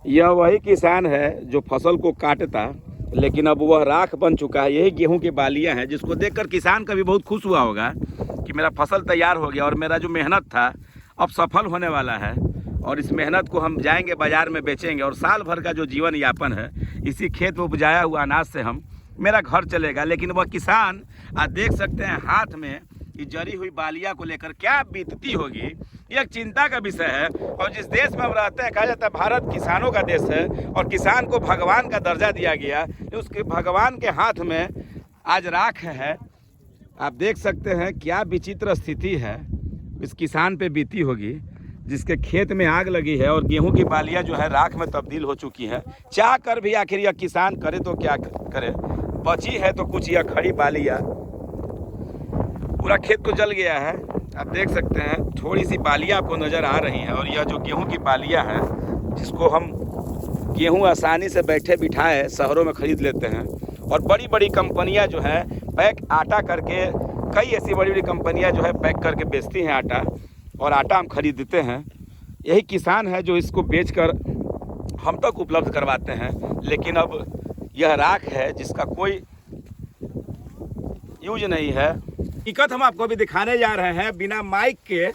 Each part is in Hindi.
यह वही किसान है जो फसल को काटता, लेकिन अब वह राख बन चुका है। यही गेहूं की बालियां हैं, जिसको देखकर किसान कभी बहुत खुश हुआ होगा कि मेरा फसल तैयार हो गया और मेरा जो मेहनत था अब सफल होने वाला है, और इस मेहनत को हम जाएंगे बाज़ार में बेचेंगे और साल भर का जो जीवन यापन है इसी खेत में उपजाया हुआ अनाज से मेरा घर चलेगा। लेकिन वह किसान आप देख सकते हैं हाथ में ये जरी हुई बालिया को लेकर क्या बीतती होगी, ये एक चिंता का विषय है। और जिस देश में हम रहते हैं, कहा जाता है भारत किसानों का देश है और किसान को भगवान का दर्जा दिया गया, उसके भगवान के हाथ में आज राख है। आप देख सकते हैं क्या विचित्र स्थिति है इस किसान पे बीती होगी, जिसके खेत में आग लगी है और गेहूं की बालियां जो है राख में तब्दील हो चुकी है। चाह कर भी आखिर यह किसान करे तो क्या करे, बची है तो कुछ यह खड़ी बालियां, पूरा खेत तो जल गया है। आप देख सकते हैं थोड़ी सी बालियां आपको नज़र आ रही हैं, और यह जो गेहूं की बालियां हैं जिसको हम गेहूं आसानी से बैठे बिठाए शहरों में ख़रीद लेते हैं, और बड़ी बड़ी कंपनियां जो है पैक आटा करके, कई ऐसी बड़ी बड़ी कंपनियां जो है पैक करके बेचती हैं आटा, और आटा हम खरीदते हैं। यही किसान है जो इसको बेचकर हम तक उपलब्ध करवाते हैं। लेकिन अब यह राख है जिसका कोई यूज नहीं है। हकीकत हम आपको अभी दिखाने जा रहे हैं बिना माइक के,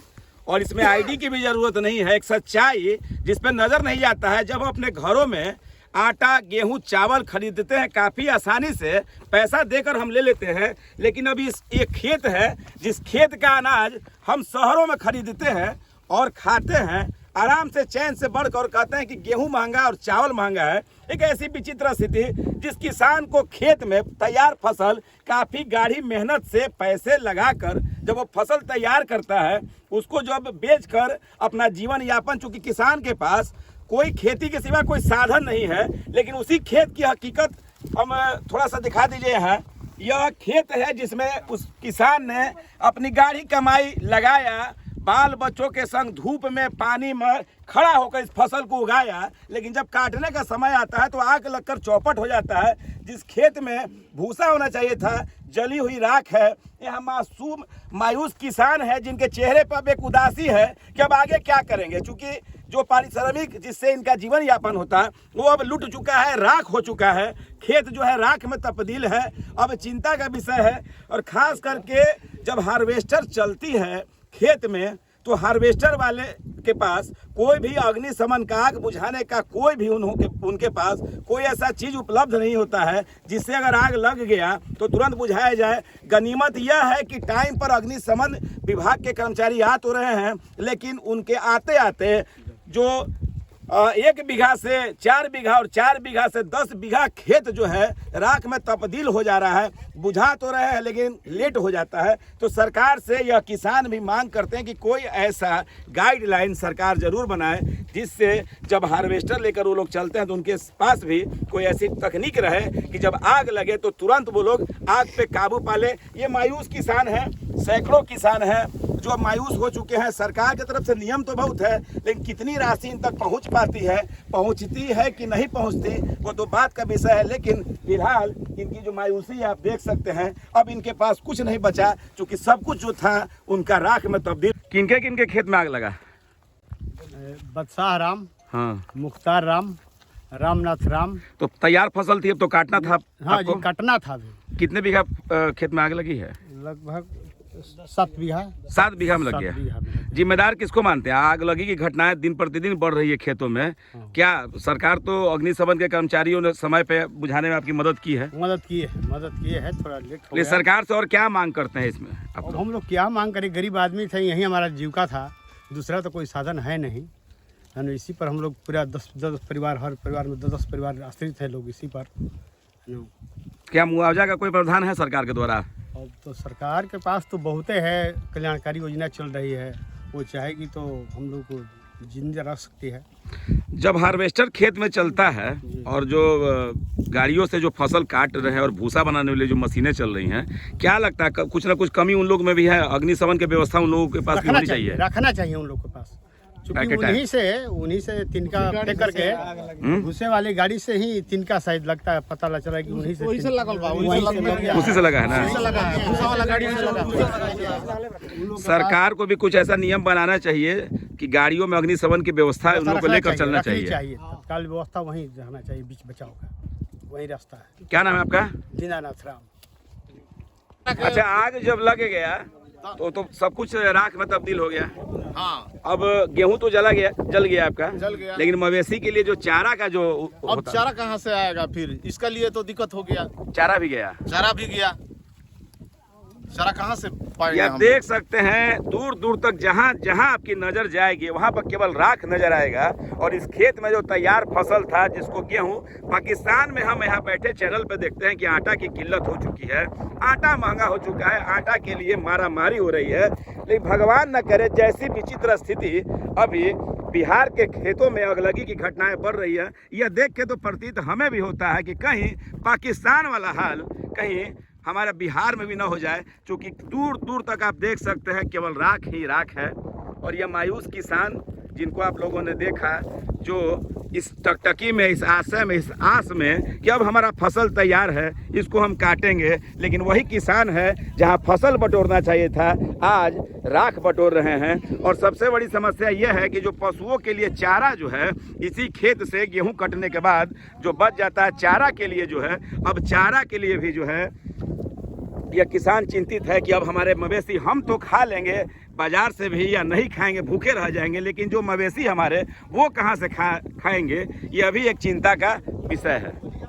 और इसमें आईडी की भी ज़रूरत नहीं है। एक सच्चाई जिस पर नज़र नहीं आता है, जब हम अपने घरों में आटा गेहूं चावल खरीदते हैं काफ़ी आसानी से, पैसा देकर हम ले लेते हैं। लेकिन अभी एक खेत है जिस खेत का अनाज हम शहरों में खरीदते हैं और खाते हैं आराम से चैन से बढ़कर, और कहते हैं कि गेहूं महंगा और चावल महंगा है। एक ऐसी विचित्र स्थिति जिस किसान को खेत में तैयार फसल काफ़ी गाढ़ी मेहनत से पैसे लगाकर जब वो फसल तैयार करता है, उसको जब बेचकर अपना जीवन यापन, चूँकि किसान के पास कोई खेती के सिवा कोई साधन नहीं है, लेकिन उसी खेत की हकीकत हम थोड़ा सा दिखा दीजिए। यहाँ यह खेत है जिसमें उस किसान ने अपनी गाढ़ी कमाई लगाया, बाल बच्चों के संग धूप में पानी में खड़ा होकर इस फसल को उगाया। लेकिन जब काटने का समय आता है तो आग लगकर चौपट हो जाता है। जिस खेत में भूसा होना चाहिए था जली हुई राख है। यह मासूम मायूस किसान है जिनके चेहरे पर एक उदासी है कि अब आगे क्या करेंगे, क्योंकि जो पारिश्रमिक जिससे इनका जीवन यापन होता है वो अब लुट चुका है, राख हो चुका है। खेत जो है राख में तब्दील है। अब चिंता का विषय है, और ख़ास करके जब हार्वेस्टर चलती है खेत में, तो हार्वेस्टर वाले के पास कोई भी अग्निशमन का, आग बुझाने का कोई भी उनके पास कोई ऐसा चीज़ उपलब्ध नहीं होता है जिससे अगर आग लग गया तो तुरंत बुझाया जाए। गनीमत यह है कि टाइम पर अग्निशमन विभाग के कर्मचारी आ तो रहे हैं, लेकिन उनके आते आते जो 1 बीघा से 4 बीघा और 4 बीघा से 10 बीघा खेत जो है राख में तब्दील हो जा रहा है। बुझा तो रहे हैं लेकिन लेट हो जाता है। तो सरकार से यह किसान भी मांग करते हैं कि कोई ऐसा गाइडलाइन सरकार जरूर बनाए जिससे जब हार्वेस्टर लेकर वो लोग चलते हैं तो उनके पास भी कोई ऐसी तकनीक रहे कि जब आग लगे तो तुरंत वो लोग आग पे काबू पा ले। ये मायूस किसान हैं, सैकड़ों किसान हैं जो मायूस हो चुके हैं। सरकार की तरफ से नियम तो बहुत है, लेकिन कितनी राशि इन तक पहुंच पाती है, पहुंचती है कि नहीं पहुंचती, वो तो बात का विषय है। लेकिन फिलहाल इनकी जो मायूसी है आप देख सकते हैं, अब इनके पास कुछ नहीं बचा, क्योंकि सब कुछ जो था उनका राख में तब्दील। किनके किनके खेत में आग लगा? बदशाह राम, हाँ, मुख्तार राम, रामनाथ राम। तो तैयार फसल थी, अब तो काटना था। हाँ जी, काटना था अभी। कितने बीघा खेत में आग लगी है? लगभग 7 बीघा। 7 बीघा में लग गया। जिम्मेदार किसको मानते हैं? आग लगी की घटनाएं दिन प्रतिदिन बढ़ रही है खेतों में। हाँ। क्या सरकार तो अग्निशमन के कर्मचारियों ने समय पे बुझाने में आपकी मदद की है? मदद की है, थोड़ा लेट हो गया। सरकार से और क्या मांग करते हैं इसमें? अब हम लोग क्या मांग करें, गरीब आदमी थे, यही हमारा जीविका था, दूसरा तो कोई साधन है नहीं, है ना। इसी पर हम लोग पूरा 10 परिवार, हर परिवार में 10 परिवार आश्रित है लोग इसी पर। क्या मुआवजा का कोई प्रावधान है सरकार के द्वारा? अब तो सरकार के पास तो बहुत है, कल्याणकारी योजना चल रही है, वो चाहेगी तो हम लोग को जिंदा रख सकती है। जब हार्वेस्टर खेत में चलता है और जो गाड़ियों से जो फसल काट रहे हैं और भूसा बनाने वाली जो मशीनें चल रही हैं, क्या लगता है कुछ ना कुछ कमी उन लोग में भी है? अग्निशमन की व्यवस्था उन लोगों के पास भी होनी चाहिए, रखना चाहिए उन लोग के पास, क्योंकि उन्हीं से तिनका फेंक करके भूसे वाली गाड़ी से ही तिनका शायद लगता है, पता चला कि उसी से लगा है ना। सरकार को भी कुछ ऐसा नियम बनाना चाहिए कि गाड़ियों में अग्निशमन की व्यवस्था है, उन लोगों को लेकर चलना चाहिए। तत्काल व्यवस्था वहीं रहना चाहिए, बीच बचाव का वही रास्ता है। क्या नाम है आपका? दीनानाथ राम। अच्छा, आग जब लग गया तो सब कुछ राख में तब्दील हो गया। हाँ, अब गेहूं तो जल गया आपका, जल गया। लेकिन मवेशी के लिए जो चारा का जो अब चारा कहाँ से आएगा फिर? इसका लिए तो दिक्कत हो गया। चारा भी गया, चारा भी गया, चारा कहाँ से पाएंगे आप हम? देख सकते हैं दूर दूर तक जहाँ जहाँ आपकी नजर जाएगी वहाँ पर केवल राख नजर आएगा। और इस खेत में जो तैयार फसल था, जिसको गेहूं, पाकिस्तान में हम यहाँ बैठे चैनल पे देखते हैं कि आटा की किल्लत हो चुकी है, आटा महंगा हो चुका है, आटा के लिए मारामारी हो रही है। लेकिन भगवान न करे जैसी विचित्र स्थिति अभी बिहार के खेतों में अगलगी की घटनाएं बढ़ रही है, यह देख के तो प्रतीत हमें भी होता है कि कहीं पाकिस्तान वाला हाल कहीं हमारे बिहार में भी ना हो जाए, क्योंकि दूर दूर तक आप देख सकते हैं केवल राख ही राख है। और ये मायूस किसान जिनको आप लोगों ने देखा, जो इस टकटकी में, इस आशय में, इस आस में कि अब हमारा फसल तैयार है, इसको हम काटेंगे, लेकिन वही किसान है जहां फसल बटोरना चाहिए था आज राख बटोर रहे हैं। और सबसे बड़ी समस्या यह है कि जो पशुओं के लिए चारा जो है, इसी खेत से गेहूं कटने के बाद जो बच जाता है चारा के लिए जो है, अब चारा के लिए भी जो है यह किसान चिंतित है कि अब हमारे मवेशी हम तो खा लेंगे बाजार से भी या नहीं खाएंगे, भूखे रह जाएंगे, लेकिन जो मवेशी हमारे वो कहाँ से खाएंगे, यह भी एक चिंता का विषय है।